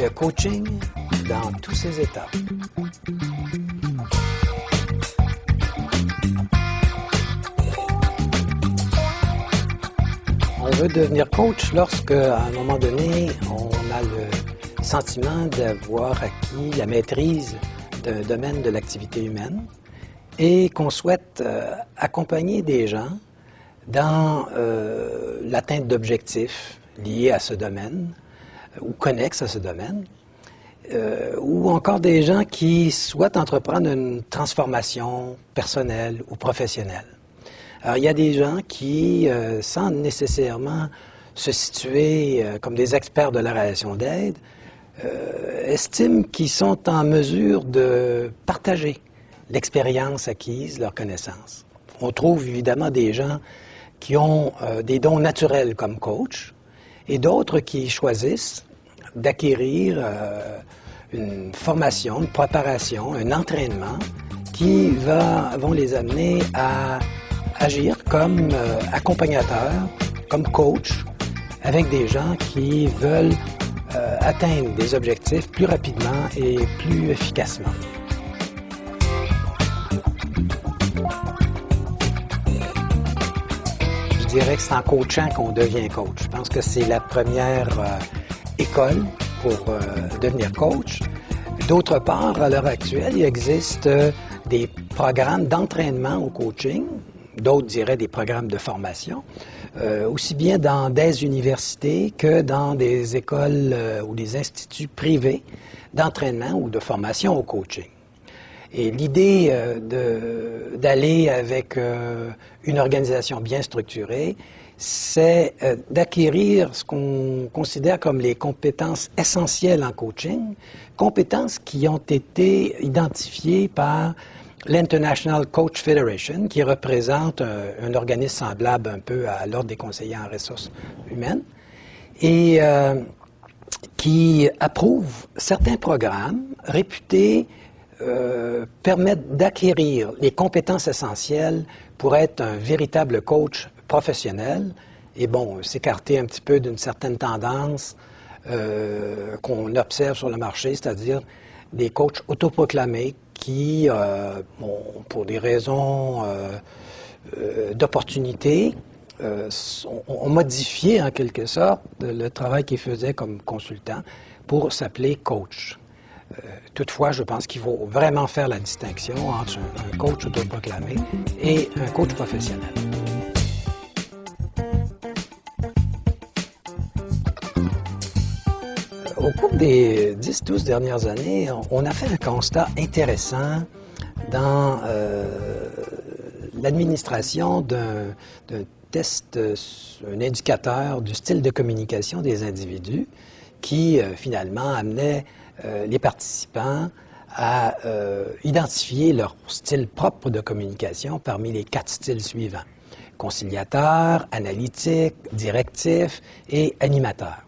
Le coaching dans tous ses états. On veut devenir coach lorsque, à un moment donné, on a le sentiment d'avoir acquis la maîtrise d'un domaine de l'activité humaine et qu'on souhaite accompagner des gens dans l'atteinte d'objectifs liés à ce domaine ou connexes à ce domaine, ou encore des gens qui souhaitent entreprendre une transformation personnelle ou professionnelle. Alors, il y a des gens qui, sans nécessairement se situer comme des experts de la relation d'aide, estiment qu'ils sont en mesure de partager l'expérience acquise, leurs connaissances. On trouve évidemment des gens qui ont des dons naturels comme coach et d'autres qui choisissent d'acquérir une formation, une préparation, un entraînement qui vont les amener à agir comme accompagnateurs, comme coach, avec des gens qui veulent atteindre des objectifs plus rapidement et plus efficacement. Je dirais que c'est en coachant qu'on devient coach. Je pense que c'est la première école pour devenir coach. D'autre part, à l'heure actuelle, il existe des programmes d'entraînement au coaching, d'autres diraient des programmes de formation, aussi bien dans des universités que dans des écoles ou des instituts privés d'entraînement ou de formation au coaching. Et l'idée d'aller avec une organisation bien structurée, c'est d'acquérir ce qu'on considère comme les compétences essentielles en coaching, compétences qui ont été identifiées par l'International Coach Federation, qui représente un organisme semblable un peu à l'Ordre des conseillers en ressources humaines, et qui approuve certains programmes réputés permettre d'acquérir les compétences essentielles pour être un véritable coach professionnel et bon, s'écarter un petit peu d'une certaine tendance qu'on observe sur le marché, c'est-à-dire des coachs autoproclamés qui, pour des raisons d'opportunité, ont modifié en quelque sorte le travail qu'ils faisaient comme consultants pour s'appeler coach. Toutefois, je pense qu'il faut vraiment faire la distinction entre un coach autoproclamé et un coach professionnel. Au cours des 10-12 dernières années, on a fait un constat intéressant dans l'administration d'un test, un indicateur du style de communication des individus qui, finalement, amenait les participants à identifier leur style propre de communication parmi les 4 styles suivants: conciliateur, analytique, directif et animateur.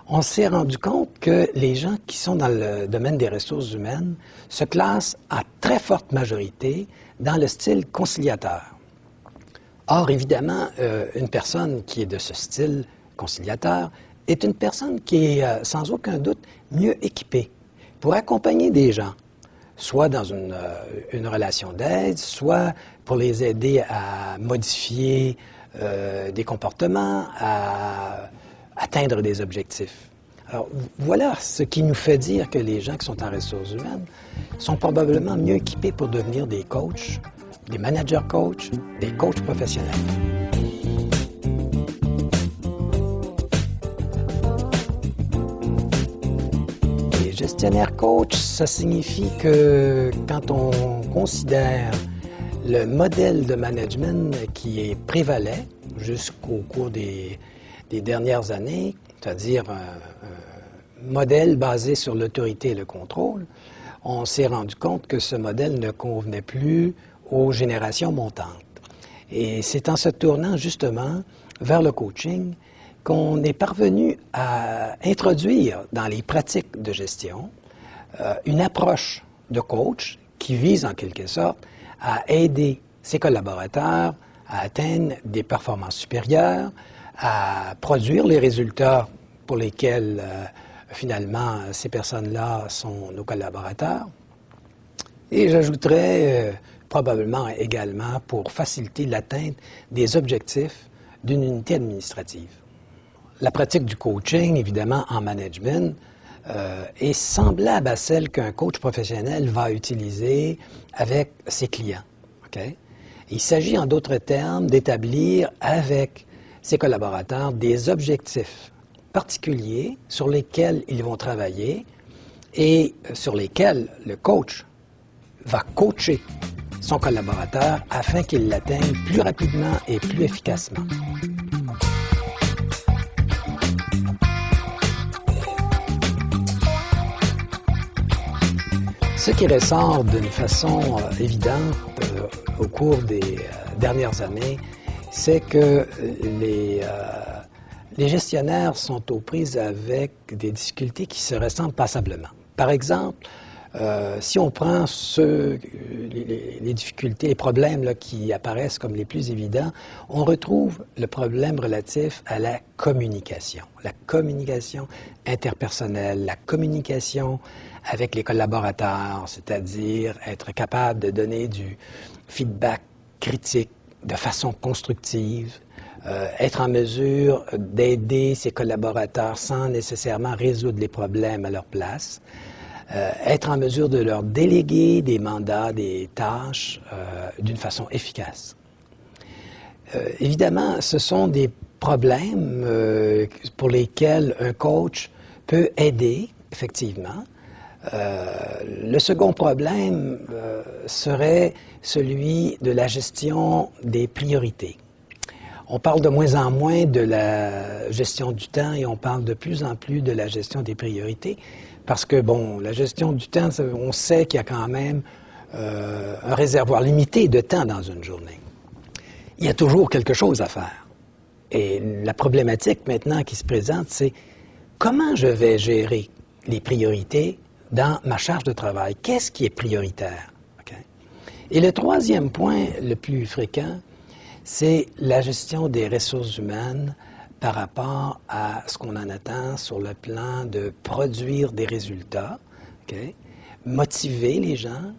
On s'est rendu compte que les gens qui sont dans le domaine des ressources humaines se classent à très forte majorité dans le style conciliateur. Or, évidemment, une personne qui est de ce style conciliateur est une personne qui est, sans aucun doute, mieux équipée pour accompagner des gens, soit dans une relation d'aide, soit pour les aider à modifier des comportements, à atteindre des objectifs. Alors, voilà ce qui nous fait dire que les gens qui sont en ressources humaines sont probablement mieux équipés pour devenir des coachs, des managers coachs, des coachs professionnels. Les gestionnaires coachs, ça signifie que quand on considère le modèle de management qui est prévalait jusqu'au cours des dernières années, c'est-à-dire un modèle basé sur l'autorité et le contrôle, on s'est rendu compte que ce modèle ne convenait plus aux générations montantes. Et c'est en se tournant justement vers le coaching qu'on est parvenu à introduire dans les pratiques de gestion une approche de coach qui vise en quelque sorte à aider ses collaborateurs à atteindre des performances supérieures, à produire les résultats pour lesquels finalement, ces personnes-là sont nos collaborateurs. Et j'ajouterais probablement également pour faciliter l'atteinte des objectifs d'une unité administrative. La pratique du coaching, évidemment, en management, est semblable à celle qu'un coach professionnel va utiliser avec ses clients. Okay? Il s'agit, en d'autres termes, d'établir avec ses collaborateurs des objectifs particuliers sur lesquels ils vont travailler et sur lesquels le coach va coacher son collaborateur afin qu'il l'atteigne plus rapidement et plus efficacement. Ce qui ressort d'une façon évidente au cours des dernières années, c'est que les gestionnaires sont aux prises avec des difficultés qui se ressemblent passablement. Par exemple, si on prend les difficultés, les problèmes là, qui apparaissent comme les plus évidents, on retrouve le problème relatif à la communication interpersonnelle, la communication avec les collaborateurs, c'est-à-dire être capable de donner du feedback critique de façon constructive, être en mesure d'aider ses collaborateurs sans nécessairement résoudre les problèmes à leur place, être en mesure de leur déléguer des mandats, des tâches d'une façon efficace. Évidemment, ce sont des problèmes pour lesquels un coach peut aider, effectivement. Le second problème serait celui de la gestion des priorités. On parle de moins en moins de la gestion du temps et on parle de plus en plus de la gestion des priorités parce que, bon, la gestion du temps, on sait qu'il y a quand même un réservoir limité de temps dans une journée. Il y a toujours quelque chose à faire. Et la problématique maintenant qui se présente, c'est comment je vais gérer les priorités dans ma charge de travail. Qu'est-ce qui est prioritaire? Okay? Et le troisième point le plus fréquent, c'est la gestion des ressources humaines par rapport à ce qu'on en attend sur le plan de produire des résultats, okay? Motiver les gens,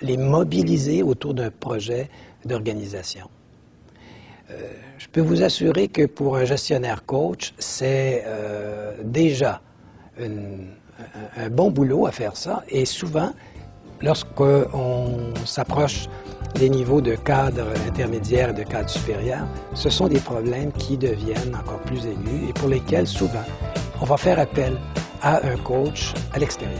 les mobiliser autour d'un projet d'organisation. Je peux vous assurer que pour un gestionnaire coach, c'est déjà un bon boulot à faire ça. Et souvent, lorsqu'on s'approche des niveaux de cadre intermédiaire et de cadre supérieur, ce sont des problèmes qui deviennent encore plus aigus et pour lesquels, souvent, on va faire appel à un coach à l'extérieur.